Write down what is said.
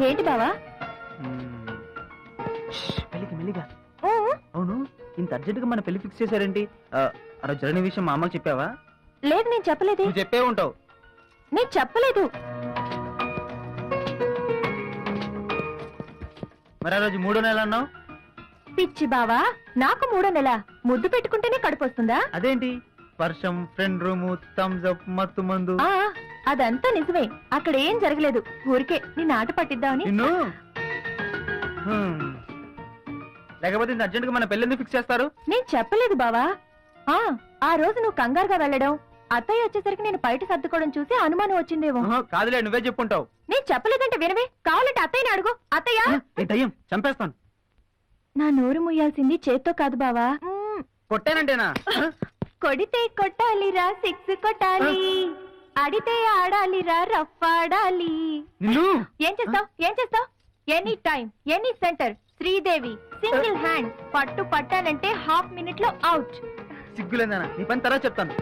ఏంటి బావా? పెళ్లికి మెల్లిగా. అవును, ఇంత అర్జెంట్ గా మన పెళ్లి ఫిక్స్ చేశారేంటి? ఆ రోజు జరిగిన విషయం మా అమ్మకి చెప్పావా? లేదు, నేను చెప్పలేదు. నువ్వు చెప్పే ఉంటావు. నేను చెప్పలేదు. మరి ఆ రోజు 3వ నెల అన్నావు. పిచ్చి బావా, నాకు 3వ నెల. ముద్దు పెట్టుకుంటేనే కడుపు వస్తుందా? అదేంటి? వర్షం, ఫ్రెండ్ రూము, థమ్స్ అప్, మత్తు మందు. అదంతా నిజమే. అక్కడ ఏం జరగలేదు. ఊరికే నిన్ను ఆట పట్టిద్దామని. నిన్ను లేకపోతే ఇంత అర్జెంట్ గా మన పెళ్లి ఎందుకు ఫిక్స్ చేస్తారు? నేను చెప్పలేదు బావా. ఆ రోజు నువ్వు కంగారుగా వెళ్ళడం, అత్తయ్య వచ్చేసరికి నేను బయట సర్దుకోవడం చూసి అనుమానం వచ్చిందేమో. కాదులే, నువ్వే చెప్పుంటావు. నేను చెప్పలేదంటే వినవే. కావాలంటే అత్తయ్యని అడుగు. అత్తయ్య, దయ్యం చంపేస్తాను. నా నోరు ముయ్యాల్సింది చేత్తో కాదు బావా. కొట్టానంటేనా? కొడితే కొట్టాలిరా, సిక్స్ కొట్టాలి. అడితే ఆడాలిరా, రఫ్ ఆడాలి. ఏం చేస్తావ్? ఏం చేస్తావ్? Any time, any centre, Sridevi single hand. పట్టు పట్టానంటే హాఫ్ మినిట్ లో అవుట్. సిగ్గులేదనా? నీ పని తర్వాత చెప్తాను.